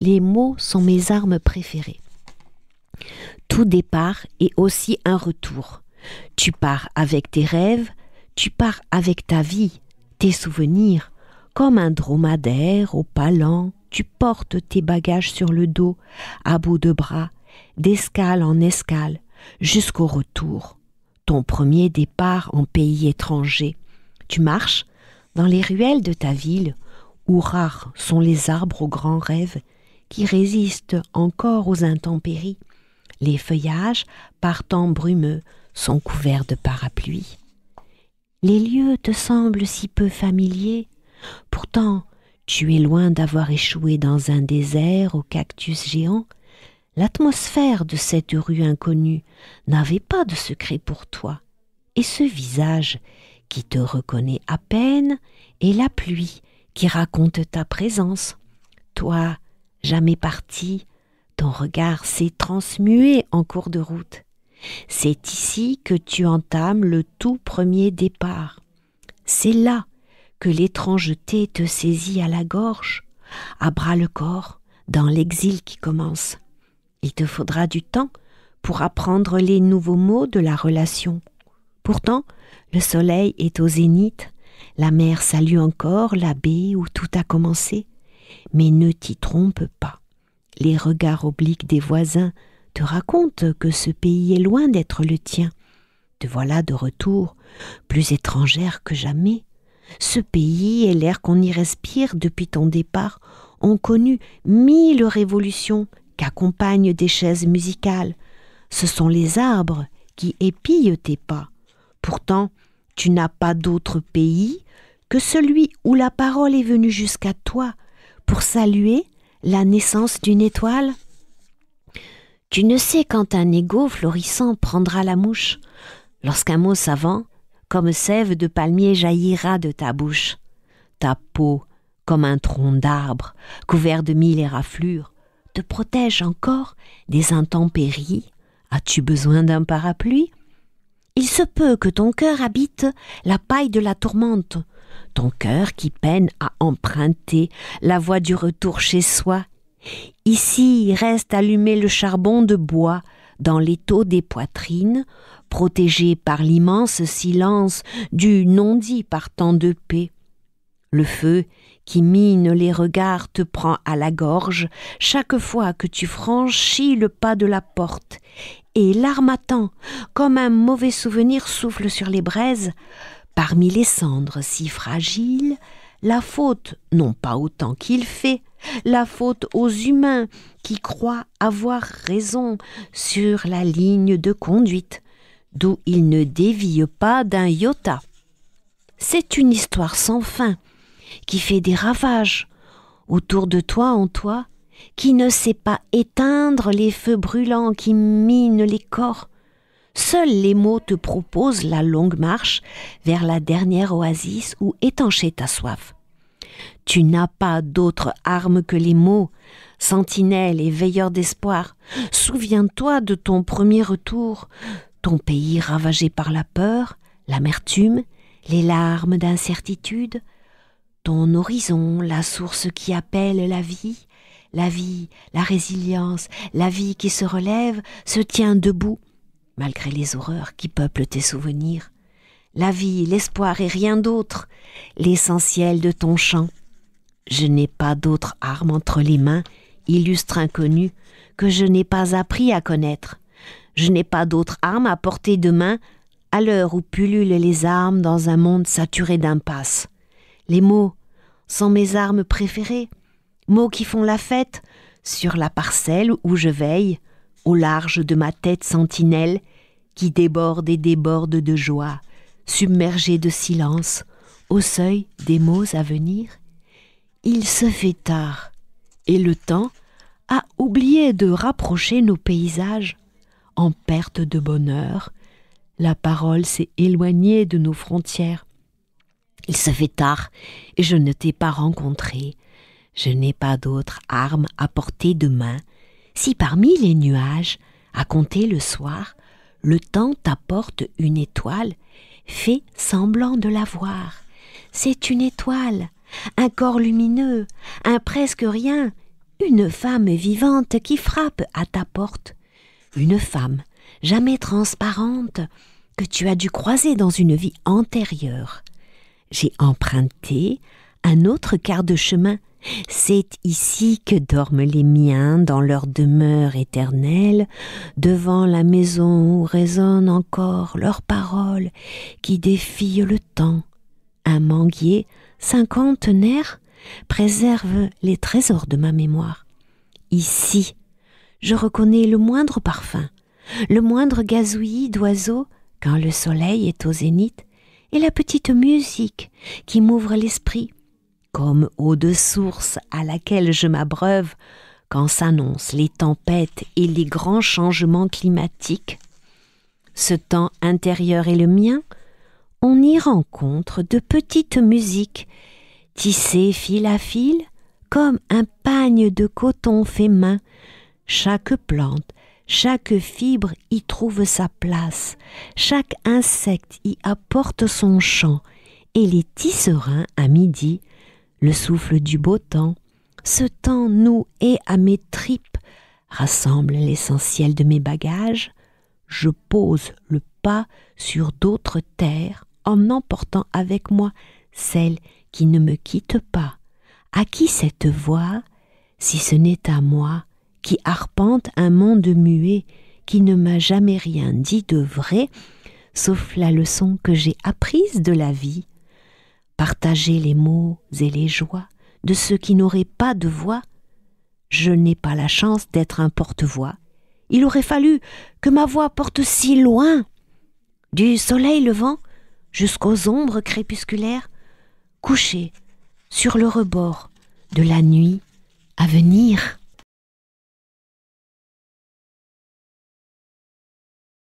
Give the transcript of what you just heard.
Les mots sont mes armes préférées. Tout départ est aussi un retour. Tu pars avec tes rêves, tu pars avec ta vie, tes souvenirs. Comme un dromadaire au pas lent, tu portes tes bagages sur le dos, à bout de bras, d'escale en escale, jusqu'au retour. Ton premier départ en pays étranger. Tu marches dans les ruelles de ta ville, où rares sont les arbres aux grands rêves, qui résistent encore aux intempéries. Les feuillages, par temps brumeux, sont couverts de parapluies. Les lieux te semblent si peu familiers, pourtant tu es loin d'avoir échoué dans un désert aux cactus géants. L'atmosphère de cette rue inconnue n'avait pas de secret pour toi, et ce visage qui te reconnaît à peine est la pluie qui raconte ta présence. Toi, jamais parti, ton regard s'est transmué en cours de route. C'est ici que tu entames le tout premier départ. C'est là que l'étrangeté te saisit à la gorge, à bras-le-corps, dans l'exil qui commence. Il te faudra du temps pour apprendre les nouveaux mots de la relation. Pourtant, le soleil est au zénith, la mer salue encore la baie où tout a commencé. Mais ne t'y trompe pas. Les regards obliques des voisins te racontent que ce pays est loin d'être le tien. Te voilà de retour, plus étrangère que jamais. Ce pays et l'air qu'on y respire depuis ton départ ont connu 1000 révolutions qu'accompagnent des chaises musicales. Ce sont les arbres qui épillent tes pas. Pourtant, tu n'as pas d'autre pays que celui où la parole est venue jusqu'à toi pour saluer la naissance d'une étoile. Tu ne sais quand un égo florissant prendra la mouche, lorsqu'un mot savant, comme sève de palmier, jaillira de ta bouche. Ta peau, comme un tronc d'arbre, couvert de 1000 éraflures, te protège encore des intempéries. As-tu besoin d'un parapluie? Il se peut que ton cœur habite la paille de la tourmente, ton cœur qui peine à emprunter la voie du retour chez soi. Ici reste allumé le charbon de bois dans l'étau des poitrines, protégé par l'immense silence du non-dit par tant de paix. Le feu qui mine les regards te prend à la gorge chaque fois que tu franchis le pas de la porte, et l'armatan, comme un mauvais souvenir, souffle sur les braises. Parmi les cendres si fragiles, la faute, non pas au temps qu'il fait, la faute aux humains qui croient avoir raison sur la ligne de conduite, d'où ils ne dévient pas d'un iota. C'est une histoire sans fin qui fait des ravages autour de toi en toi, qui ne sait pas éteindre les feux brûlants qui minent les corps. Seuls les mots te proposent la longue marche vers la dernière oasis où étancher ta soif. Tu n'as pas d'autre arme que les mots, sentinelle et veilleur d'espoir. Souviens-toi de ton premier retour, ton pays ravagé par la peur, l'amertume, les larmes d'incertitude, ton horizon, la source qui appelle la vie, la résilience, la vie qui se relève, se tient debout, malgré les horreurs qui peuplent tes souvenirs. La vie, l'espoir et rien d'autre, l'essentiel de ton chant. Je n'ai pas d'autre arme entre les mains, illustre inconnu, que je n'ai pas appris à connaître. Je n'ai pas d'autre arme à portée de main, à l'heure où pullulent les armes dans un monde saturé d'impasses. Les mots sont mes armes préférées, mots qui font la fête sur la parcelle où je veille, au large de ma tête sentinelle, qui déborde et déborde de joie, submergée de silence, au seuil des mots à venir. Il se fait tard, et le temps a oublié de rapprocher nos paysages. En perte de bonheur, la parole s'est éloignée de nos frontières. Il se fait tard, et je ne t'ai pas rencontré. Je n'ai pas d'autre arme à portée de main. Si parmi les nuages, à compter le soir, le temps t'apporte une étoile, fais semblant de la voir. C'est une étoile, un corps lumineux, un presque rien, une femme vivante qui frappe à ta porte, une femme jamais transparente que tu as dû croiser dans une vie antérieure. J'ai emprunté un autre quart de chemin. C'est ici que dorment les miens dans leur demeure éternelle, devant la maison où résonnent encore leurs paroles qui défient le temps. Un manguier cinquantenaire préserve les trésors de ma mémoire. Ici, je reconnais le moindre parfum, le moindre gazouillis d'oiseaux quand le soleil est au zénith, et la petite musique qui m'ouvre l'esprit, comme eau de source à laquelle je m'abreuve quand s'annoncent les tempêtes et les grands changements climatiques. Ce temps intérieur est le mien, on y rencontre de petites musiques, tissées fil à fil, comme un pagne de coton fait main. Chaque plante, chaque fibre y trouve sa place, chaque insecte y apporte son chant, et les tisserands à midi, le souffle du beau temps, ce temps noue et à mes tripes, rassemble l'essentiel de mes bagages. Je pose le pas sur d'autres terres en emportant avec moi celle qui ne me quitte pas. À qui cette voix, si ce n'est à moi, qui arpente un monde muet, qui ne m'a jamais rien dit de vrai, sauf la leçon que j'ai apprise de la vie? Partager les maux et les joies de ceux qui n'auraient pas de voix. Je n'ai pas la chance d'être un porte-voix. Il aurait fallu que ma voix porte si loin, du soleil levant jusqu'aux ombres crépusculaires, couchées sur le rebord de la nuit à venir.